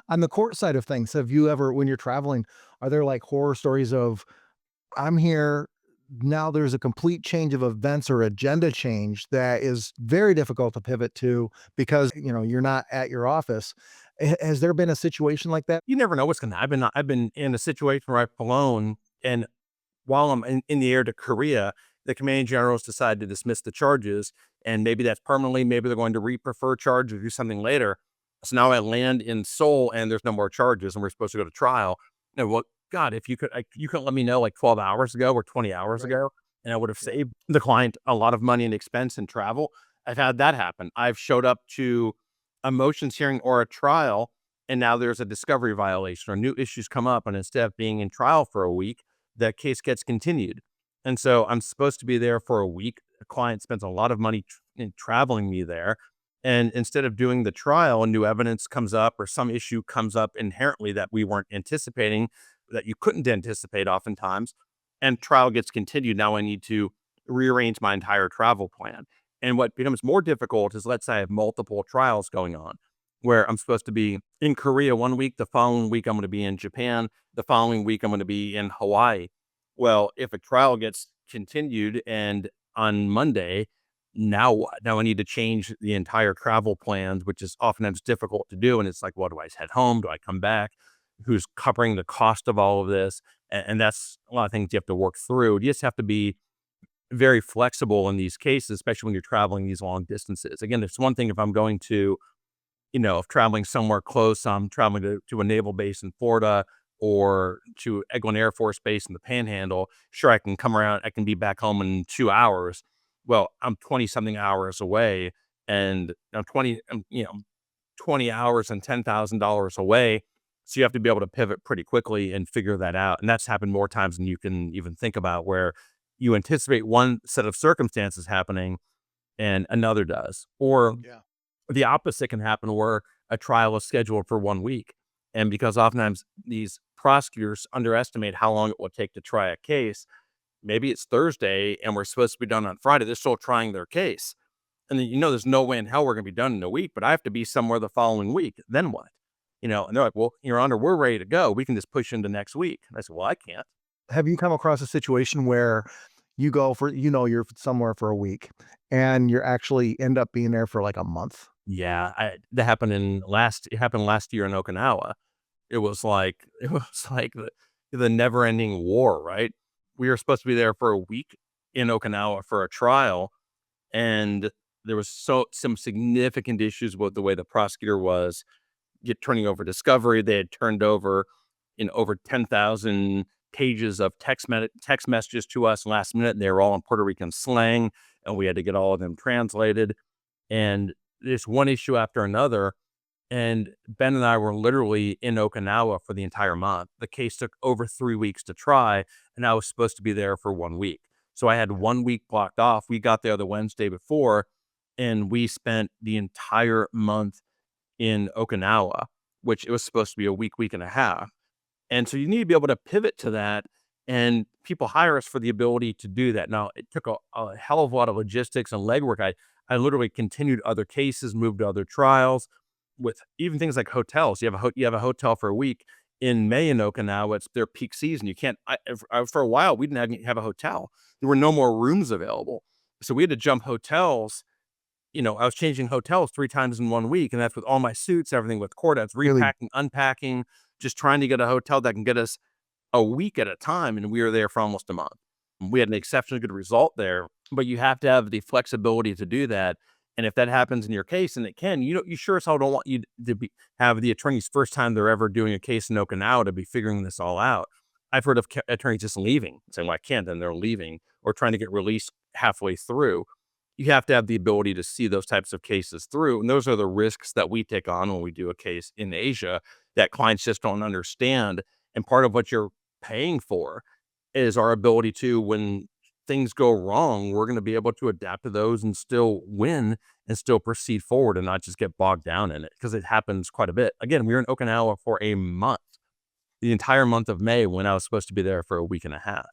On the court side of things, have you ever, when you're traveling, are there like horror stories of I'm here. Now there's a complete change of events or agenda change that is very difficult to pivot to because, you're not at your office. Has there been a situation like that? You never know what's gonna I've been in a situation where I've flown, and while I'm in the air to Korea, the commanding generals decide to dismiss the charges, and maybe that's permanently, maybe they're going to re-prefer charge or do something later. So now I land in Seoul and there's no more charges and we're supposed to go to trial. Well, God, if you could let me know like 12 hours ago or 20 hours Right. ago, and I would have Yeah. saved the client a lot of money and expense and travel. I've had that happen. I've showed up to a motions hearing or a trial, and now there's a discovery violation or new issues come up. And instead of being in trial for a week, the case gets continued. And so I'm supposed to be there for a week. The client spends a lot of money in traveling me there. And instead of doing the trial and new evidence comes up or some issue comes up inherently that we weren't anticipating, that you couldn't anticipate oftentimes, and trial gets continued. Now I need to rearrange my entire travel plan. And what becomes more difficult is, let's say I have multiple trials going on where I'm supposed to be in Korea one week, the following week I'm going to be in Japan, the following week I'm going to be in Hawaii. Well, if a trial gets continued and on Monday, now what? Now I need to change the entire travel plans, which is oftentimes difficult to do. And it's like, well, do I head home? Do I come back? Who's covering the cost of all of this? And that's a lot of things you have to work through. You just have to be very flexible in these cases, especially when you're traveling these long distances. Again, it's one thing if I'm going to, if traveling somewhere close, I'm traveling to a naval base in Florida or to Eglin Air Force Base in the Panhandle. Sure, I can come around, I can be back home in 2 hours. Well, I'm 20 something hours away, and I'm 20 hours and $10,000 away. So you have to be able to pivot pretty quickly and figure that out. And that's happened more times than you can even think about, where you anticipate one set of circumstances happening and another does. Or Yeah. the opposite can happen where a trial is scheduled for one week. And because oftentimes these prosecutors underestimate how long it will take to try a case, maybe it's Thursday and we're supposed to be done on Friday. They're still trying their case. And then, there's no way in hell we're going to be done in a week, but I have to be somewhere the following week. Then what? And they're like, well, Your Honor, we're ready to go. We can just push into next week. And I said, well, I can't. Have you come across a situation where you go for, you're somewhere for a week and you're actually end up being there for like a month? Yeah, it happened last year in Okinawa. It was like the never-ending war, right? We were supposed to be there for a week in Okinawa for a trial, and there was some significant issues with the way the prosecutor was turning over discovery. They had turned over in over 10,000 pages of text messages to us last minute, and they were all in Puerto Rican slang, and we had to get all of them translated. And this one issue after another. And Ben and I were literally in Okinawa for the entire month. The case took over 3 weeks to try, and I was supposed to be there for one week. So I had 1 week blocked off. We got there the Wednesday before, and we spent the entire month in Okinawa, which it was supposed to be a week, week and a half. And so you need to be able to pivot to that. And people hire us for the ability to do that. Now, it took a hell of a lot of logistics and legwork. I literally continued other cases, moved to other trials with even things like hotels. You have a hotel for a week in May in Okinawa. It's their peak season. You can't, for a while, we didn't have a hotel. There were no more rooms available. So we had to jump hotels. I was changing hotels 3 times in one week, and that's with all my suits, everything with court. I was Really? repacking, unpacking, just trying to get a hotel that can get us a week at a time, and we were there for almost a month. We had an exceptionally good result there, but you have to have the flexibility to do that. And if that happens in your case, and it can, you sure as hell don't want you to have the attorney's first time they're ever doing a case in Okinawa to be figuring this all out. I've heard of attorneys just leaving, saying, "Well, I can't," and they're leaving or trying to get released halfway through. You have to have the ability to see those types of cases through, and those are the risks that we take on when we do a case in Asia that clients just don't understand. And part of what you're paying for is our ability to, when things go wrong, we're going to be able to adapt to those and still win and still proceed forward and not just get bogged down in it, because it happens quite a bit. Again, we were in Okinawa for a month, the entire month of May, when I was supposed to be there for a week and a half.